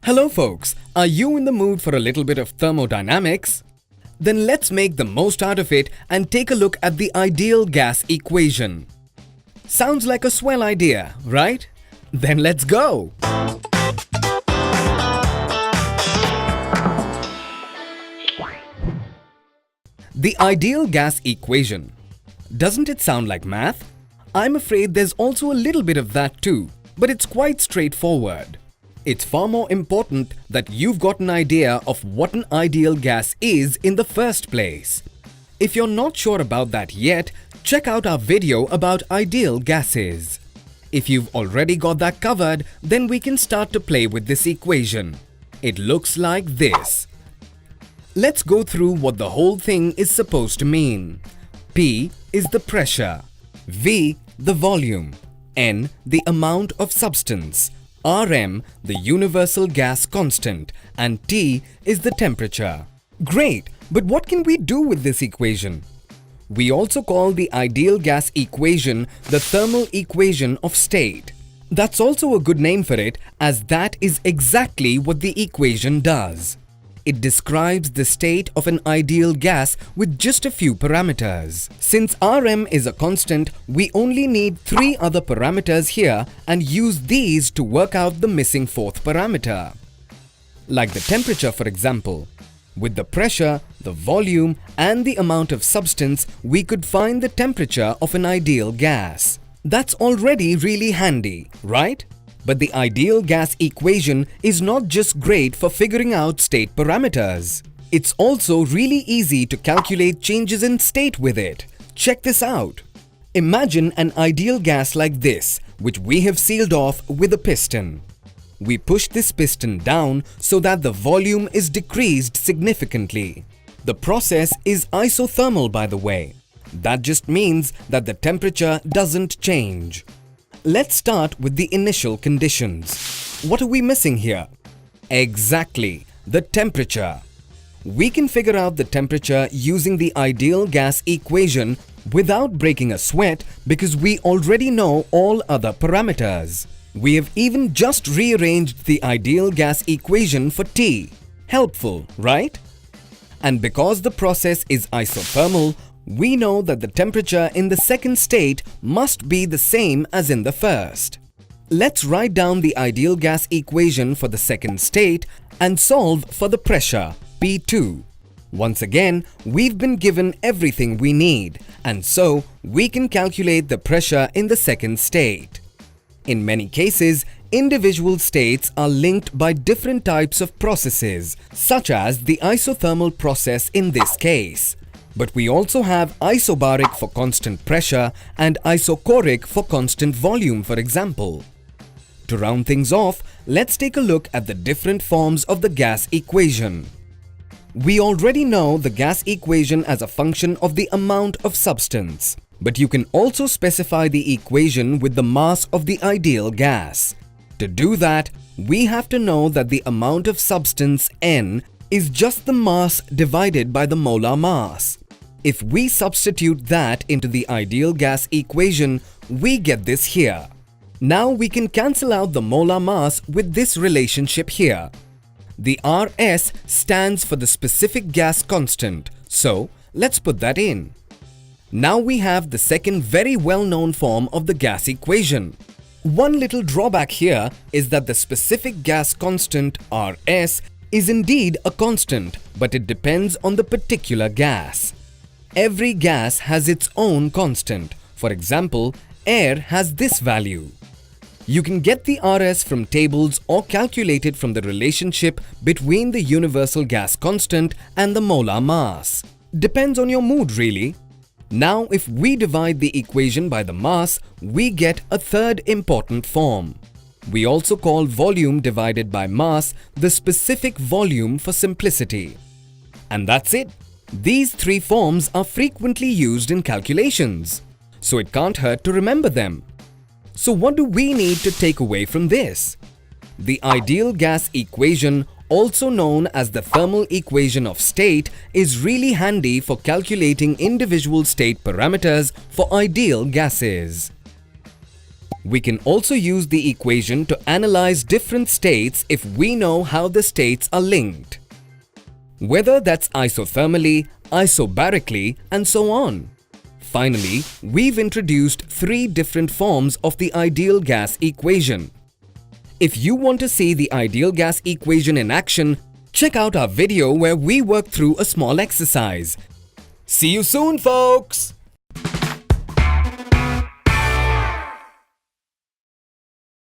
Hello folks, are you in the mood for a little bit of thermodynamics? Then let's make the most out of it and take a look at the ideal gas equation. Sounds like a swell idea, right? Then let's go! The ideal gas equation. Doesn't it sound like math? I'm afraid there's also a little bit of that too, but it's quite straightforward. It's far more important that you've got an idea of what an ideal gas is in the first place. If you're not sure about that yet, check out our video about ideal gases. If you've already got that covered, then we can start to play with this equation. It looks like this. Let's go through what the whole thing is supposed to mean. P is the pressure, V the volume, N the amount of substance, Rm the universal gas constant, and T is the temperature. Great, but what can we do with this equation? We also call the ideal gas equation the thermal equation of state. That's also a good name for it, as that is exactly what the equation does. It describes the state of an ideal gas with just a few parameters. Since Rm is a constant, we only need 3 other parameters here and use these to work out the missing 4th parameter. Like the temperature, for example. With the pressure, the volume, and the amount of substance, we could find the temperature of an ideal gas. That's already really handy, right? But the ideal gas equation is not just great for figuring out state parameters. It's also really easy to calculate changes in state with it. Check this out. Imagine an ideal gas like this, which we have sealed off with a piston. We push this piston down so that the volume is decreased significantly. The process is isothermal, by the way. That just means that the temperature doesn't change. Let's start with the initial conditions. What are we missing here? Exactly, the temperature. We can figure out the temperature using the ideal gas equation without breaking a sweat because we already know all other parameters. We have even just rearranged the ideal gas equation for T. Helpful, right? And because the process is isothermal, we know that the temperature in the second state must be the same as in the first. Let's write down the ideal gas equation for the second state and solve for the pressure, P2. Once again, we've been given everything we need, and so we can calculate the pressure in the second state. In many cases, individual states are linked by different types of processes, such as the isothermal process in this case. But we also have isobaric for constant pressure and isochoric for constant volume, for example. To round things off, let's take a look at the different forms of the gas equation. We already know the gas equation as a function of the amount of substance, but you can also specify the equation with the mass of the ideal gas. To do that, we have to know that the amount of substance N is just the mass divided by the molar mass. If we substitute that into the ideal gas equation, we get this here. Now we can cancel out the molar mass with this relationship here. The Rs stands for the specific gas constant, so let's put that in. Now we have the second very well-known form of the gas equation. One little drawback here is that the specific gas constant Rs is indeed a constant, but it depends on the particular gas. Every gas has its own constant. For example, air has this value. You can get the Rs from tables or calculate it from the relationship between the universal gas constant and the molar mass. Depends on your mood, really. Now, if we divide the equation by the mass, we get a third important form. We also call volume divided by mass the specific volume for simplicity. And that's it. These 3 forms are frequently used in calculations, so it can't hurt to remember them. So what do we need to take away from this? The ideal gas equation, also known as the thermal equation of state, is really handy for calculating individual state parameters for ideal gases. We can also use the equation to analyze different states if we know how the states are linked. Whether that's isothermally, isobarically, and so on. Finally, we've introduced 3 different forms of the ideal gas equation. If you want to see the ideal gas equation in action, check out our video where we work through a small exercise. See you soon, folks!